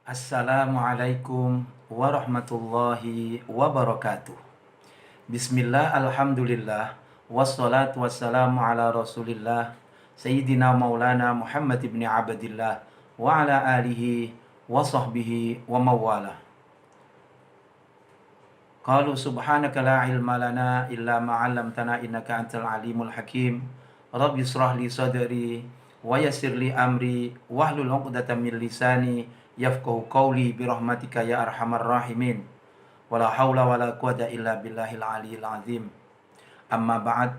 Assalamualaikum warahmatullahi wabarakatuh. Bismillah, alhamdulillah, wassalatu wassalamu ala rasulillah, Sayyidina maulana Muhammad ibn Abdillah, wa ala alihi wa sahbihi wa mawala. Qalu subhanaka la ilma lana illa ma'allamtana innaka antal alimul hakim. Rabbi israh li sadri wa yassir li amri wahlul 'uqdatam min lisani yafqahu qawli bi rahmatika ya arhamar rahimin. Wala haula wala quwata illa billahil aliyil azim. Amma ba'd.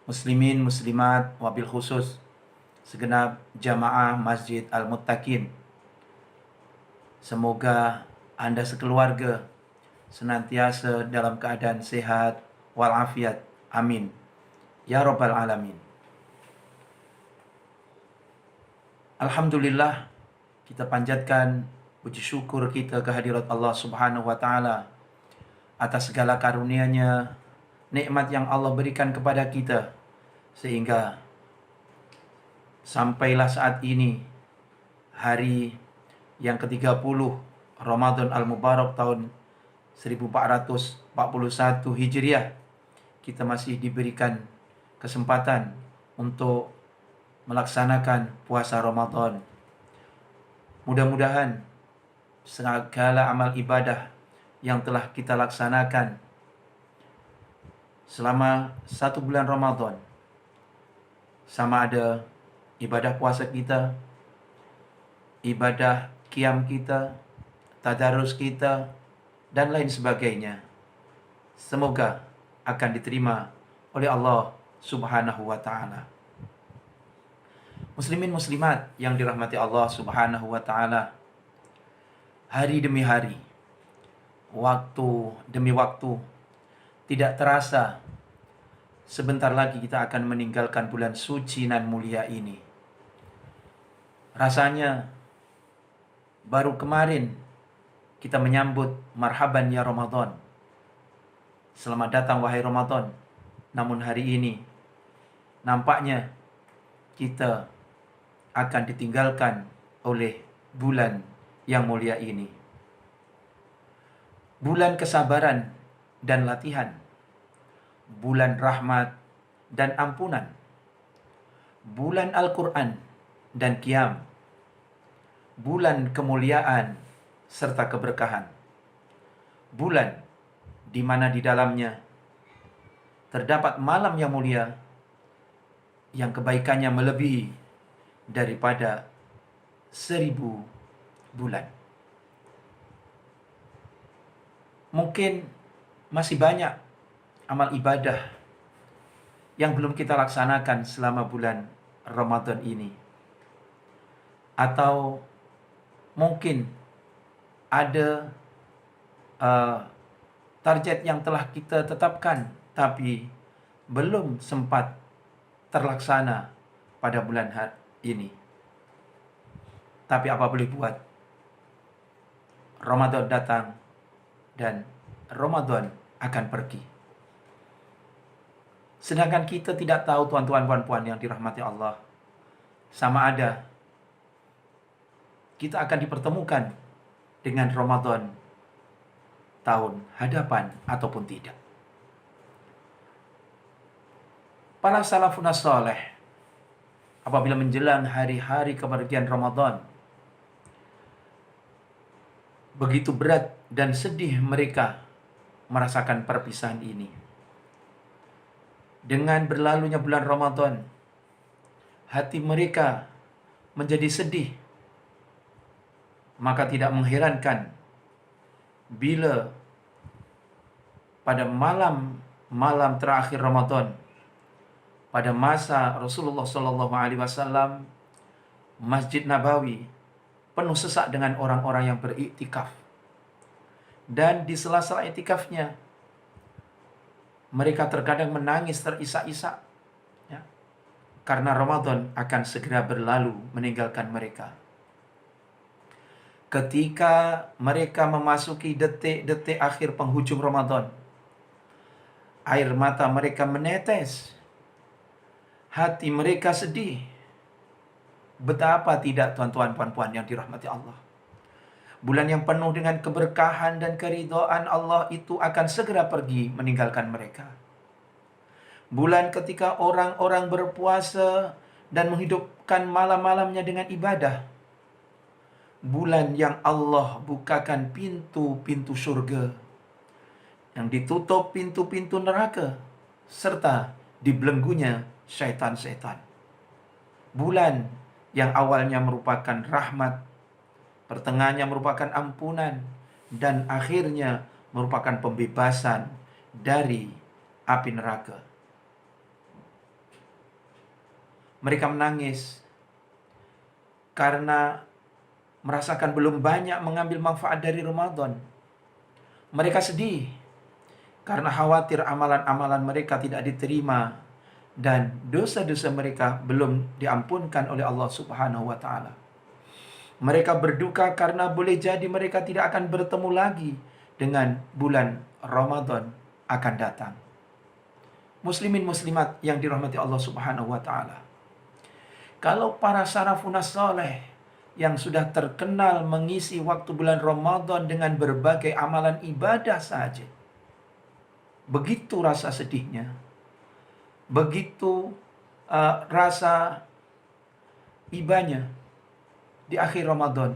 Muslimin muslimat wabil khusus segenap jamaah Masjid Al-Muttaqin, semoga Anda sekeluarga senantiasa dalam keadaan sehat walafiat. Amin ya rabbal alamin. Alhamdulillah, kita panjatkan puji syukur kita kehadirat Allah Subhanahu wa taala atas segala karunia-Nya, nikmat yang Allah berikan kepada kita, sehingga sampailah saat ini hari yang ke-30 Ramadan Al-Mubarak tahun 1441 Hijriah. Kita masih diberikan kesempatan untuk melaksanakan puasa Ramadan. Mudah-mudahan segala amal ibadah yang telah kita laksanakan selama 1 bulan Ramadan, sama ada ibadah puasa kita, ibadah qiyam kita, tadarus kita, dan lain sebagainya, semoga akan diterima oleh Allah Subhanahu wa taala. Muslimin muslimat yang dirahmati Allah Subhanahu wa taala, hari demi hari, waktu demi waktu, tidak terasa sebentar lagi kita akan meninggalkan bulan suci nan mulia ini. Rasanya baru kemarin kita menyambut marhaban ya Ramadan, selamat datang wahai Ramadan. Namun hari ini nampaknya kita akan ditinggalkan oleh bulan yang mulia ini. Bulan kesabaran dan latihan, bulan rahmat dan ampunan, bulan Al-Quran dan qiyam, bulan kemuliaan serta keberkahan, bulan di mana di dalamnya terdapat malam yang mulia yang kebaikannya melebihi daripada 1000 bulan. Mungkin masih banyak amal ibadah yang belum kita laksanakan selama bulan Ramadan ini, atau mungkin ada target yang telah kita tetapkan tapi belum sempat terlaksana pada bulan ini. Tapi apa boleh buat, Ramadan datang dan Ramadan akan pergi. Sedangkan kita tidak tahu, tuan-tuan puan-puan yang dirahmati Allah, sama ada kita akan dipertemukan dengan Ramadan tahun hadapan ataupun tidak. Para salafun saleh, apabila menjelang hari-hari kepergian Ramadan, begitu berat dan sedih mereka merasakan perpisahan ini. Dengan berlalunya bulan Ramadan, hati mereka menjadi sedih. Maka tidak mengherankan bila pada malam terakhir Ramadan, pada masa Rasulullah SAW, Masjid Nabawi penuh sesak dengan orang-orang yang beriktikaf. Dan di sela-sela iktikafnya, mereka terkadang menangis terisak-isak, ya, karena Ramadan akan segera berlalu meninggalkan mereka. Ketika mereka memasuki detik-detik akhir penghujung Ramadan, air mata mereka menetes, hati mereka sedih. Betapa tidak, tuan-tuan puan-puan yang dirahmati Allah, Bulan yang penuh dengan keberkahan dan keridhaan Allah itu akan segera pergi meninggalkan mereka. Bulan ketika orang-orang berpuasa dan menghidupkan malam-malamnya dengan ibadah. Bulan yang Allah bukakan pintu-pintu surga, yang ditutup pintu-pintu neraka, serta dibelenggunya syaitan-syaitan. Bulan yang awalnya merupakan rahmat, pertengahannya merupakan ampunan, dan akhirnya merupakan pembebasan dari api neraka. Mereka menangis karena merasakan belum banyak mengambil manfaat dari Ramadan. Mereka sedih karena khawatir amalan-amalan mereka tidak diterima dan dosa-dosa mereka belum diampunkan oleh Allah Subhanahu wa taala. Mereka berduka karena boleh jadi mereka tidak akan bertemu lagi dengan bulan Ramadan akan datang. Muslimin muslimat yang dirahmati Allah Subhanahu wa taala. Kalau para salafunas saleh yang sudah terkenal mengisi waktu bulan Ramadan dengan berbagai amalan ibadah saja, begitu rasa sedihnya, begitu rasa ibanya di akhir Ramadan.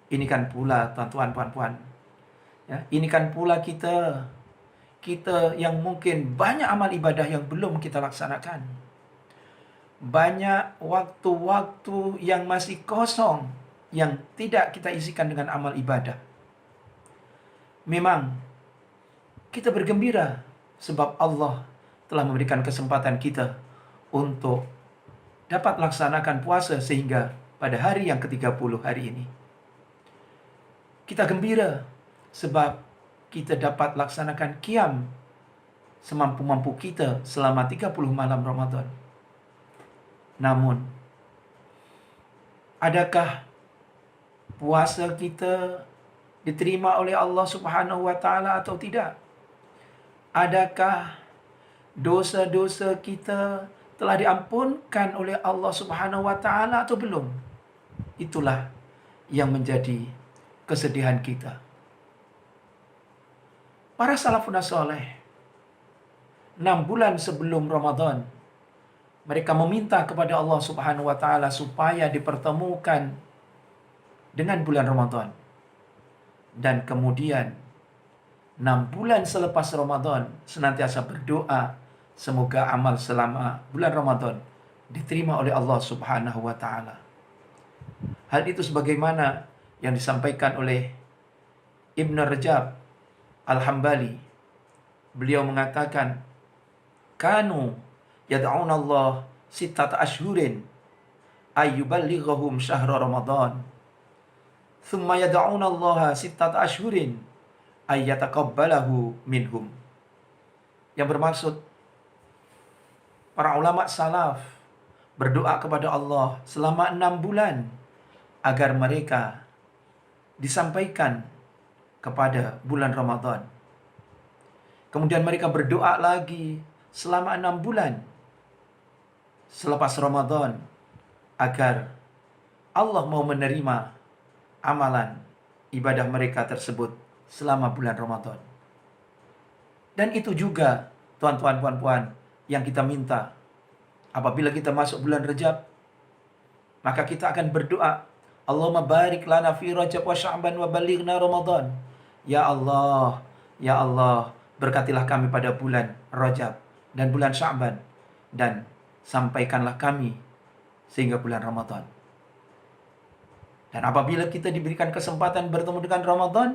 Ini kan pula tuan-tuan puan-puan, ya, ini kan pula kita yang mungkin banyak amal ibadah yang belum kita laksanakan. Banyak waktu-waktu yang masih kosong yang tidak kita isikan dengan amal ibadah. Memang kita bergembira sebab Allah telah memberikan kesempatan kita untuk dapat laksanakan puasa sehingga pada hari yang ke-30 hari ini. Kita gembira sebab kita dapat laksanakan qiyam semampu-mampu kita selama 30 malam Ramadan. Namun, adakah puasa kita diterima oleh Allah Subhanahu wa taala atau tidak? Adakah dosa-dosa kita telah diampunkan oleh Allah Subhanahu wa taala atau belum? Itulah yang menjadi kesedihan kita. Para salafun saleh 6 bulan sebelum Ramadan mereka meminta kepada Allah Subhanahu wa taala supaya dipertemukan dengan bulan Ramadan. Dan kemudian 6 bulan selepas Ramadan senantiasa berdoa semoga amal selama bulan Ramadan diterima oleh Allah Subhanahu wa taala. Hal itu sebagaimana yang disampaikan oleh Ibn Rajab Al-Hambali. Beliau mengatakan, "Kanu yad'una Allah sittata ashhurin ayyuballighahum syahra Ramadan. Thumma yad'una Allah sittata ashhurin ayyataqabbalahu minhum." Yang bermaksud, para ulama salaf berdoa kepada Allah selama 6 bulan agar mereka disampaikan kepada bulan Ramadan. Kemudian mereka berdoa lagi selama 6 bulan selepas Ramadan agar Allah mau menerima amalan ibadah mereka tersebut selama bulan Ramadan. Dan itu juga tuan-tuan puan-puan yang kita minta apabila kita masuk bulan Rajab, maka kita akan berdoa, Allahumma barik lana fi Rajab wa Sya'ban wa balighna Ramadan. Ya Allah, ya Allah, berkatilah kami pada bulan Rajab dan bulan Sya'ban, dan sampaikanlah kami sehingga bulan Ramadan. Dan apabila kita diberikan kesempatan bertemu dengan Ramadan,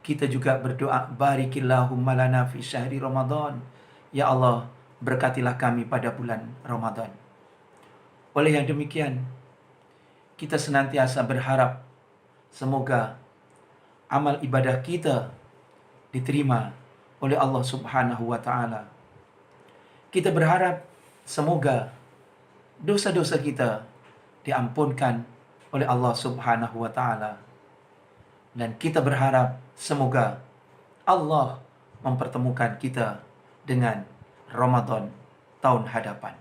kita juga berdoa, barikillahumma lana fi syahri Ramadan. Ya Allah, berkatilah kami pada bulan Ramadan. Oleh yang demikian, kita senantiasa berharap semoga amal ibadah kita diterima oleh Allah Subhanahu wa taala. Kita berharap semoga dosa-dosa kita diampunkan oleh Allah Subhanahu wa taala. Dan kita berharap semoga Allah mempertemukan kita dengan Ramadan tahun hadapan.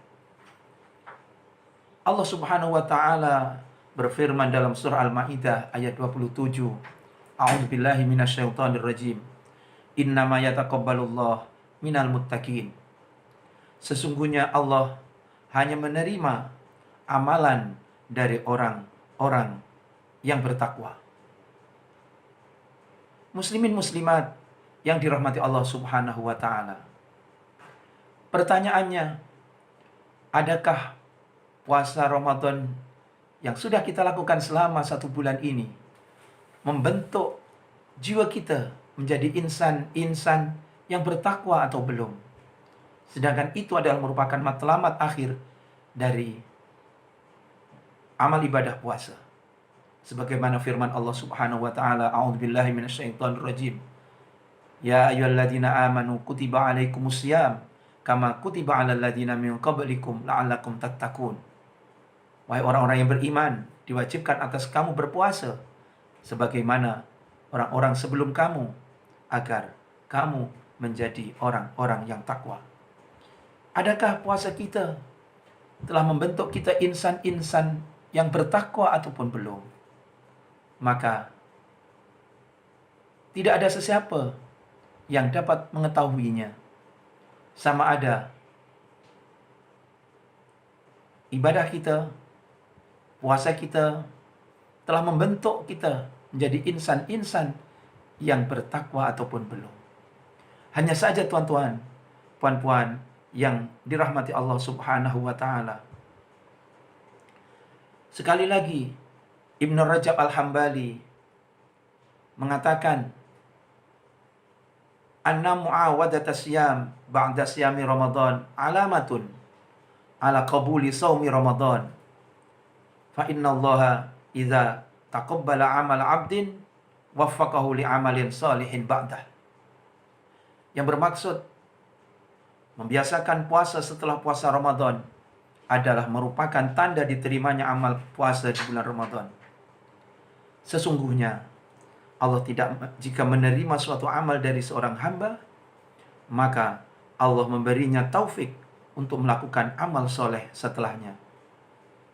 Allah Subhanahu wa taala berfirman dalam surah Al-Maidah ayat 27, A'udzubillahi minasyaitonirrajim. Innama yataqabbalullah minal muttaqin. Sesungguhnya Allah hanya menerima amalan dari orang-orang yang bertakwa. Muslimin muslimat yang dirahmati Allah Subhanahu wa taala. Pertanyaannya, adakah puasa Ramadan yang sudah kita lakukan selama 1 bulan ini membentuk jiwa kita menjadi insan-insan yang bertakwa atau belum? Sedangkan itu adalah merupakan matlamat akhir dari amal ibadah puasa. Sebagaimana firman Allah Subhanahu wa taala, a'udzubillahi minasyaitonirrajim. Ya ayyuhalladzina amanu kutiba alaikumusiyam kama kutiba alal ladzina min qablikum la'allakum tattaqun. Wahai orang-orang yang beriman, diwajibkan atas kamu berpuasa sebagaimana orang-orang sebelum kamu, agar kamu menjadi orang-orang yang takwa. Adakah puasa kita telah membentuk kita insan-insan yang bertakwa ataupun belum? Maka tidak ada sesiapa yang dapat mengetahuinya. Sama ada ibadah kita, puasa kita telah membentuk kita menjadi insan-insan yang bertakwa ataupun belum. Hanya saja tuan-tuan, puan-puan yang dirahmati Allah Subhanahu wa taala. Sekali lagi, Ibnu Rajab Al-Hambali mengatakan, anna mu'awadata siyam ba'da siyami Ramadan alamatun ala qabuli sawmi Ramadan. Fa inna Allaha idza taqabbala amal 'abdin waffaqahu li amalin salihin ba'dah. Yang bermaksud membiasakan puasa setelah puasa Ramadan adalah merupakan tanda diterimanya amal puasa di bulan Ramadan. Sesungguhnya Allah jika menerima suatu amal dari seorang hamba, maka Allah memberinya taufik untuk melakukan amal soleh setelahnya.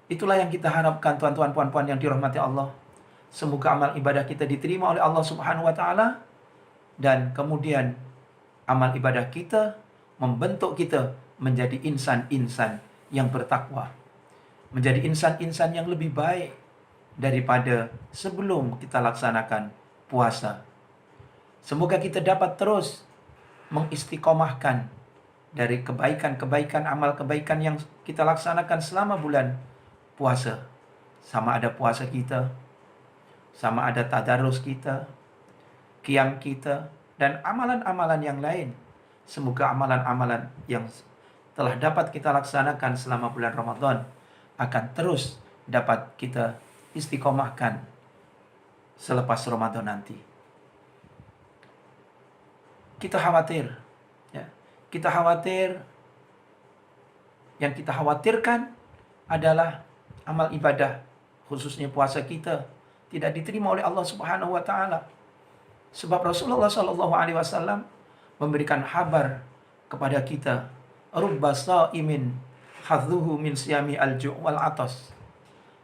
Itulah yang kita harapkan, tuan-tuan puan-puan yang dirahmati Allah. Semoga amal ibadah kita diterima oleh Allah Subhanahu wa taala, dan kemudian amal ibadah kita membentuk kita menjadi insan-insan yang bertakwa, menjadi insan-insan yang lebih baik daripada sebelum kita laksanakan puasa. Semoga kita dapat terus mengistiqomahkan dari kebaikan-kebaikan, amal kebaikan yang kita laksanakan selama bulan puasa. Sama ada puasa kita, sama ada tadarus kita, qiyam kita, dan amalan-amalan yang lain. Semoga amalan-amalan yang telah dapat kita laksanakan selama bulan Ramadan akan terus dapat kita istiqomahkan selepas Ramadan nanti. Kita khawatir, ya. Kita khawatir, yang kita khawatirkan adalah amal ibadah, khususnya puasa kita, tidak diterima oleh Allah Subhanahu wa taala. Sebab Rasulullah sallallahu alaihi wasallam memberikan kabar kepada kita, rubba shaimin hadzuhu min siyami al-ju' wal atas.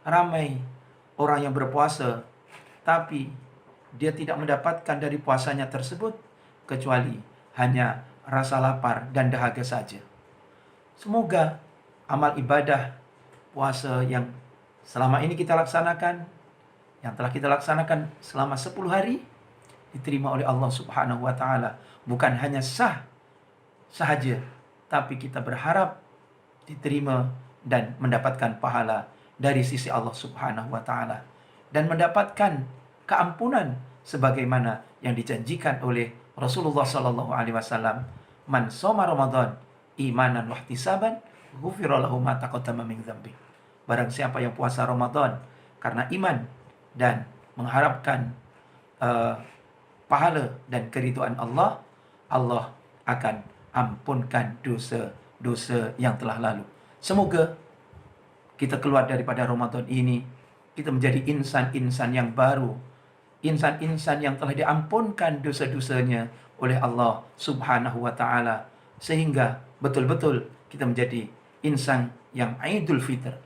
Ramai orang yang berpuasa, tapi dia tidak mendapatkan dari puasanya tersebut kecuali hanya rasa lapar dan dahaga saja. Semoga amal ibadah puasa yang selama ini kita laksanakan, yang telah kita laksanakan selama 10 hari, diterima oleh Allah Subhanahu wa taala. Bukan hanya sah sahaja, tapi kita berharap diterima dan mendapatkan pahala dari sisi Allah Subhanahu wa taala, dan mendapatkan keampunan sebagaimana yang dijanjikan oleh Rasulullah sallallahu alaihi wasallam, man shoma Ramadan imanan wa ihtisaban ghufira lahu ma taqaddama min dzambi. Barang siapa yang puasa Ramadan karena iman dan mengharapkan pahala dan keridhaan Allah, Allah akan ampunkan dosa-dosa yang telah lalu. Semoga kita keluar daripada Ramadan ini, kita menjadi insan-insan yang baru, insan-insan yang telah diampunkan dosa-dosanya oleh Allah Subhanahu wa taala, sehingga betul-betul kita menjadi insan yang Idul Fitr,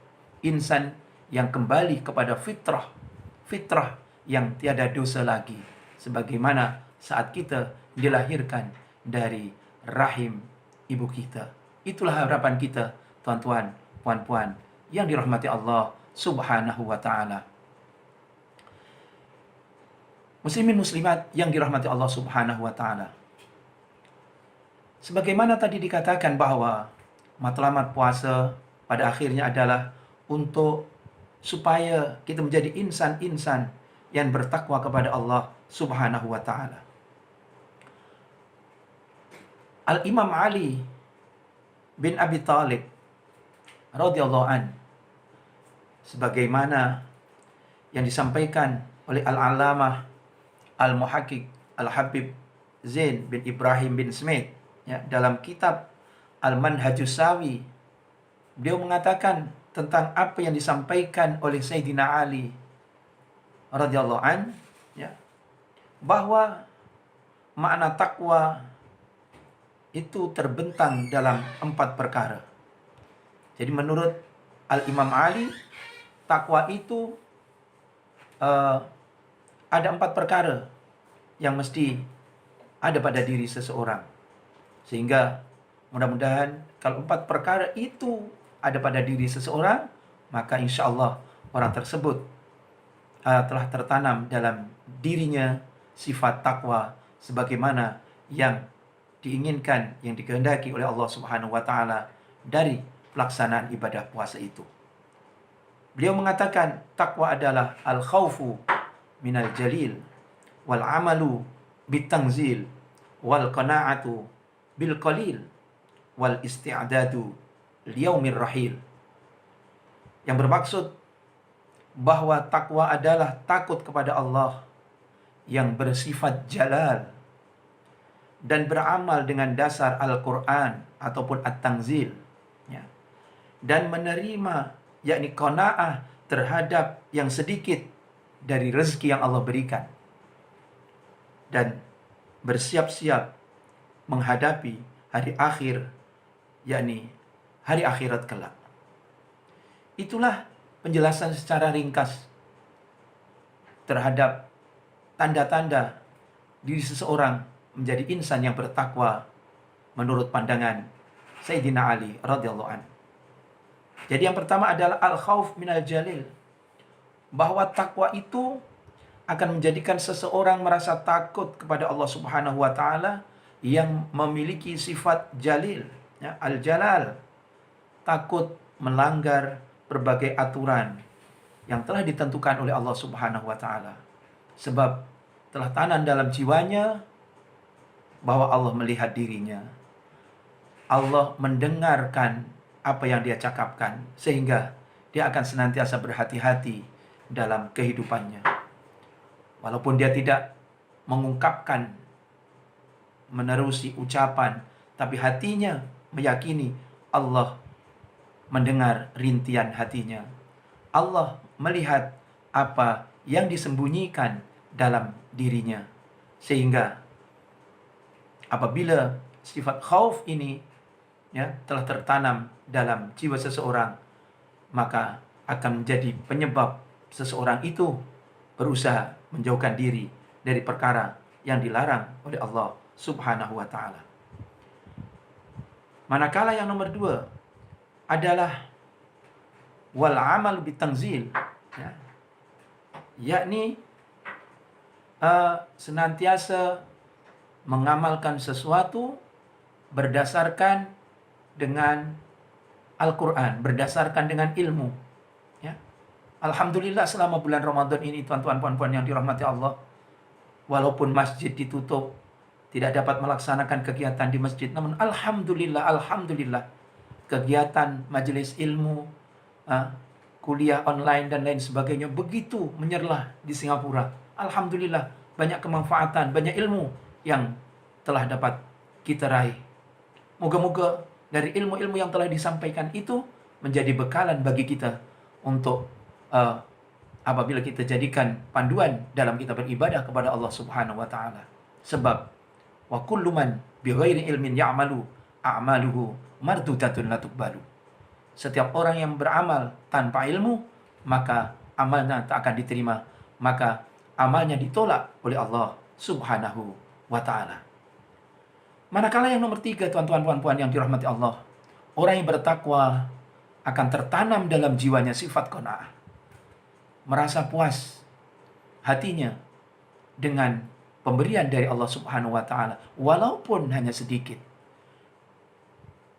insan yang kembali kepada fitrah yang tiada dosa lagi, sebagaimana saat kita dilahirkan dari rahim ibu kita. Itulah harapan kita, tuan-tuan, puan-puan yang dirahmati Allah Subhanahu wa taala. Muslimin muslimat yang dirahmati Allah Subhanahu wa taala. Sebagaimana tadi dikatakan bahwa matlamat puasa pada akhirnya adalah untuk supaya kita menjadi insan-insan yang bertakwa kepada Allah Subhanahu wa taala. Al-Imam Ali bin Abi Thalib radhiyallahu an, sebagaimana yang disampaikan oleh Al-Allamah Al-Muhaqqiq Al-Habib Zain bin Ibrahim bin Smith ya, dalam kitab Al-Manhajus Sawi, beliau mengatakan tentang apa yang disampaikan oleh Sayyidina Ali radhiyallahu an ya, bahwa makna takwa itu terbentang dalam 4 perkara. Jadi menurut Al-Imam Ali, takwa itu ada 4 perkara yang mesti ada pada diri seseorang. Sehingga mudah-mudahan kalau 4 perkara itu ada pada diri seseorang, maka insya Allah orang tersebut telah tertanam dalam dirinya sifat takwa sebagaimana yang diinginkan, yang dikehendaki oleh Allah Subhanahu wa taala dari pelaksanaan ibadah puasa itu. Beliau mengatakan takwa adalah al-khaufu minal jalil wal amalu bitangzil wal qana'atu bil qalil wal isti'dadu liyaumir rahil. Yang bermaksud bahwa takwa adalah takut kepada Allah yang bersifat jalal dan beramal dengan dasar Al-Quran ataupun At-Tanzil ya, dan menerima yakni qanaah terhadap yang sedikit dari rezeki yang Allah berikan, dan bersiap-siap menghadapi hari akhir, yakni hari akhirat kelak. Itulah penjelasan secara ringkas terhadap tanda-tanda diri seseorang menjadi insan yang bertakwa menurut pandangan Sayyidina Ali radhiyallahu anhu. Jadi yang pertama adalah al-khauf minal jalil, bahwa takwa itu akan menjadikan seseorang merasa takut kepada Allah Subhanahu wa taala yang memiliki sifat jalil ya, al-jalal, takut melanggar berbagai aturan yang telah ditentukan oleh Allah Subhanahu wa taala, sebab telah tanam dalam jiwanya bahwa Allah melihat dirinya, Allah mendengarkan apa yang dia cakapkan, sehingga dia akan senantiasa berhati-hati dalam kehidupannya. Walaupun dia tidak mengungkapkan, menerusi ucapan, tapi hatinya meyakini Allah mendengar rintian hatinya. Allah melihat apa yang disembunyikan dalam dirinya. Sehingga apabila sifat khauf ini ya, telah tertanam dalam jiwa seseorang, maka akan menjadi penyebab seseorang itu berusaha menjauhkan diri dari perkara yang dilarang oleh Allah Subhanahu wa taala. Manakala yang nomor 2 adalah wal amal bitangzil ya, yakni senantiasa mengamalkan sesuatu berdasarkan dengan Al-Quran, berdasarkan dengan ilmu ya. Alhamdulillah selama bulan Ramadan ini, tuan-tuan puan-puan yang dirahmati Allah, walaupun masjid ditutup, tidak dapat melaksanakan kegiatan di masjid, namun alhamdulillah kegiatan majelis ilmu, kuliah online dan lain sebagainya begitu menyerlah di Singapura. Alhamdulillah banyak kemanfaatan, banyak ilmu yang telah dapat kita raih. Moga-moga dari ilmu-ilmu yang telah disampaikan itu menjadi bekalan bagi kita untuk apabila kita jadikan panduan dalam kita beribadah kepada Allah Subhanahu wa taala. Sebab wa kullu man bighairi ilmin ya'malu a'maluhu mardudatun la tuqbalu. Setiap orang yang beramal tanpa ilmu, maka amalnya tak akan diterima, maka amalnya ditolak oleh Allah Subhanahu wa Ta'ala. Manakala yang nomor 3, tuan-tuan puan-puan yang dirahmati Allah, orang yang bertakwa akan tertanam dalam jiwanya sifat qanaah, merasa puas hatinya dengan pemberian dari Allah Subhanahu wa Ta'ala, walaupun hanya sedikit.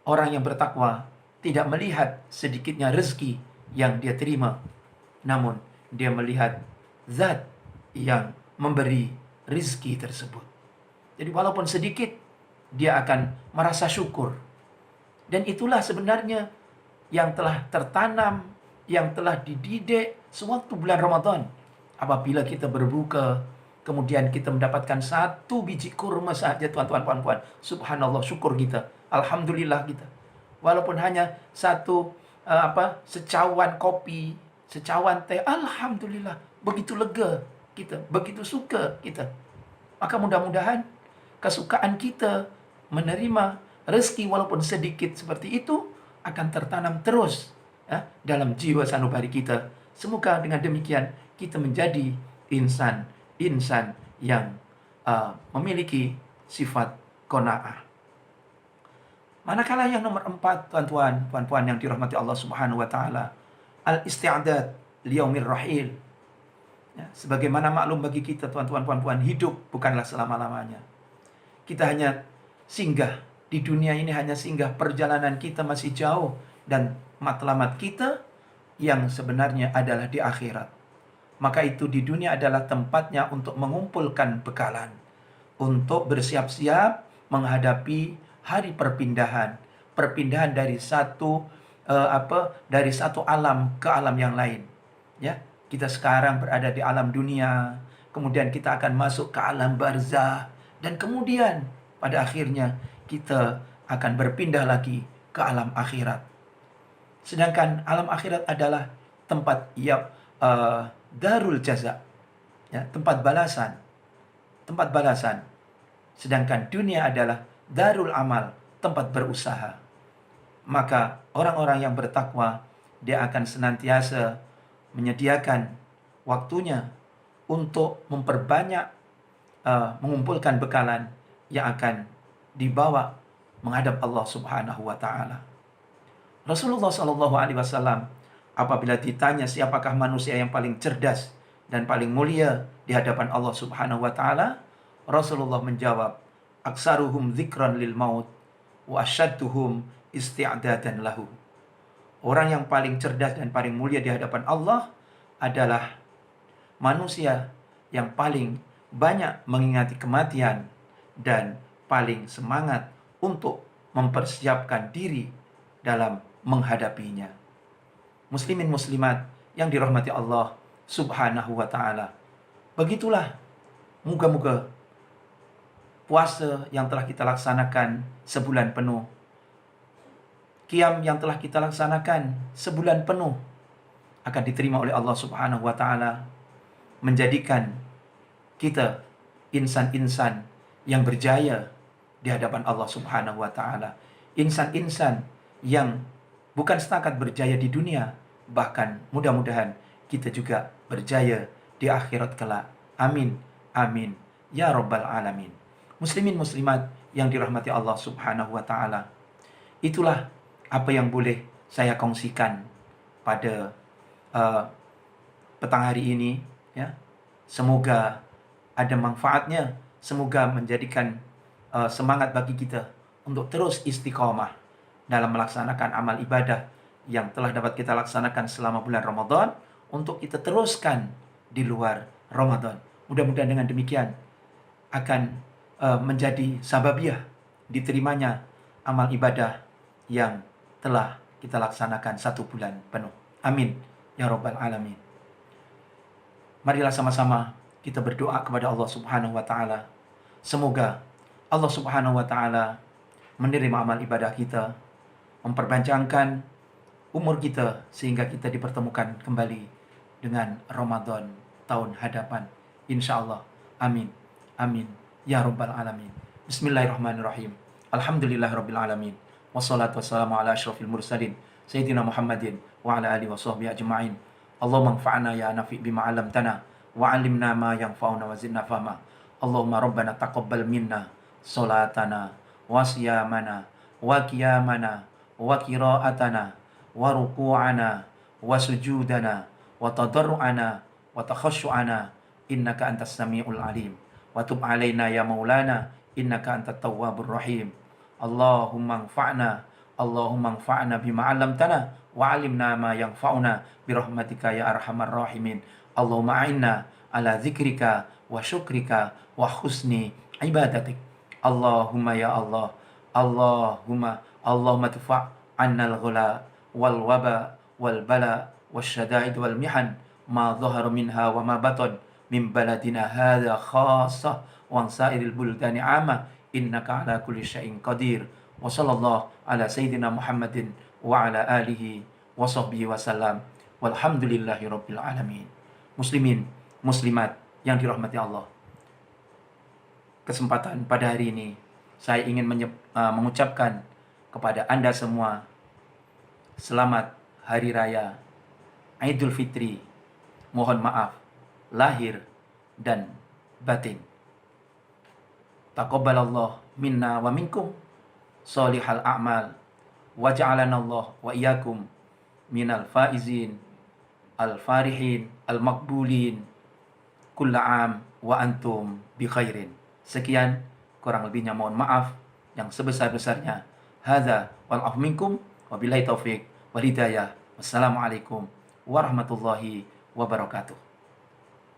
Orang yang bertakwa tidak melihat sedikitnya rezeki yang dia terima, namun dia melihat zat yang memberi rezeki tersebut. Jadi walaupun sedikit, dia akan merasa syukur. Dan itulah sebenarnya yang telah tertanam, yang telah dididik sewaktu bulan Ramadan. Apabila kita berbuka, kemudian kita mendapatkan 1 biji kurma saja, tuan-tuan puan-puan, subhanallah, syukur kita, alhamdulillah kita. Walaupun hanya secawan kopi, secawan teh, alhamdulillah, begitu lega kita, begitu suka kita. Maka mudah-mudahan kesukaan kita menerima rezeki walaupun sedikit seperti itu akan tertanam terus dalam jiwa sanubari kita. Semoga dengan demikian kita menjadi insan yang memiliki sifat qanaah. Manakala yang nomor 4, tuan-tuan, puan-puan yang dirahmati Allah Subhanahu wa Ta'ala, al-isti'dad liyaumir rahil. Ya, sebagaimana maklum bagi kita, tuan-tuan, puan-puan, hidup bukanlah selama-lamanya. Kita hanya singgah di dunia ini, hanya singgah, perjalanan kita masih jauh, dan matlamat kita yang sebenarnya adalah di akhirat. Maka itu di dunia adalah tempatnya untuk mengumpulkan bekalan, untuk bersiap-siap menghadapi hari perpindahan dari satu alam ke alam yang lain. Ya, kita sekarang berada di alam dunia, kemudian kita akan masuk ke alam barzah, dan kemudian pada akhirnya kita akan berpindah lagi ke alam akhirat. Sedangkan alam akhirat adalah tempat darul jaza, ya, tempat balasan. Sedangkan dunia adalah darul amal, tempat berusaha. Maka orang-orang yang bertakwa, dia akan senantiasa menyediakan waktunya untuk memperbanyak mengumpulkan bekalan yang akan dibawa menghadap Allah Subhanahu wa Ta'ala. Rasulullah Shallallahu Alaihi Wasallam apabila ditanya siapakah manusia yang paling cerdas dan paling mulia di hadapan Allah Subhanahu wa Ta'ala, Rasulullah menjawab, aksaruhum dzikran lil maut wa asyadduhum isti'dadan lahu. Orang yang paling cerdas dan paling mulia di hadapan Allah adalah manusia yang paling banyak mengingati kematian dan paling semangat untuk mempersiapkan diri dalam menghadapinya. Muslimin muslimat yang dirahmati Allah Subhanahu wa Ta'ala, begitulah moga-moga puasa yang telah kita laksanakan sebulan penuh, qiyam yang telah kita laksanakan sebulan penuh, akan diterima oleh Allah Subhanahu wa Ta'ala, menjadikan kita insan-insan yang berjaya di hadapan Allah Subhanahu wa Ta'ala. Insan-insan yang bukan setakat berjaya di dunia, bahkan mudah-mudahan kita juga berjaya di akhirat kelak. Amin, amin, ya Rabbal Alamin. Muslimin muslimat yang dirahmati Allah Subhanahu wa Ta'ala, itulah apa yang boleh saya kongsikan pada petang hari ini, ya. Semoga ada manfaatnya, semoga menjadikan semangat bagi kita untuk terus istiqomah dalam melaksanakan amal ibadah yang telah dapat kita laksanakan selama bulan Ramadan, untuk kita teruskan di luar Ramadan. Mudah-mudahan dengan demikian akan menjadi sababiyah diterimanya amal ibadah yang telah kita laksanakan 1 bulan penuh. Amin, ya Rabbal Alamin. Marilah sama-sama kita berdoa kepada Allah Subhanahu wa Ta'ala. Semoga Allah Subhanahu wa Ta'ala menerima amal ibadah kita, memperpanjangkan umur kita sehingga kita dipertemukan kembali dengan Ramadan tahun hadapan, insyaallah. Amin, amin, ya Rabbal Alamin. Bismillahirrahmanirrahim. Alhamdulillahirabbil alamin. Wassalatu wassalamu ala asyrafil mursalin Sayyidina Muhammadin wa ala alihi wa sahbihi ajma'in. Allahumma anfa'na ya nafi bima 'allamtana wa 'allimna ma yanfa'una wa zidna fahma. Allahumma rabbana taqabbal minna salatana wa siyamana wa qiyamana wa qira'atana wa ruku'ana wa sujudana wa tadarru'ana wa takhashu'ana innaka antas samiul alim wa tub alaina ya maulana innaka antat tawwabur rahim. Allahumma anfa'na bima 'allamtana wa 'allimna ma yanfa'una birahmatika ya arhamar rahimin. Allahumma a'inna ala dzikrika wa syukrika wa husni ibadatik. Allahumma ya Allah, Allahumma tufa' annal ghula wal waba wal bala wasyada'id wal mihan ma dhahara minha wa ma batan min baladina hadha khassah wa sairil buldani 'amma innaka ala kulli syai'in qadir. Wa sallallahu ala sayyidina Muhammadin wa ala alihi wa sahbihi wasallam. Walhamdulillahi rabbil alamin. Muslimin, muslimat yang dirahmati Allah. Kesempatan pada hari ini saya ingin mengucapkan kepada Anda semua selamat hari raya Idul Fitri. Mohon maaf lahir dan batin. Taqabbalallah minna wa minkum sholihal a'mal wa ja'alana Allah wa iyyakum minal faizin al farihin al maqbulin kulla am wa antum bi khairin. Sekian, kurang lebihnya mohon maaf yang sebesar-besarnya. Hadza wal afu minkum wabillahi taufik wal hidayah. Wassalamualaikum warahmatullahi wabarakatuh.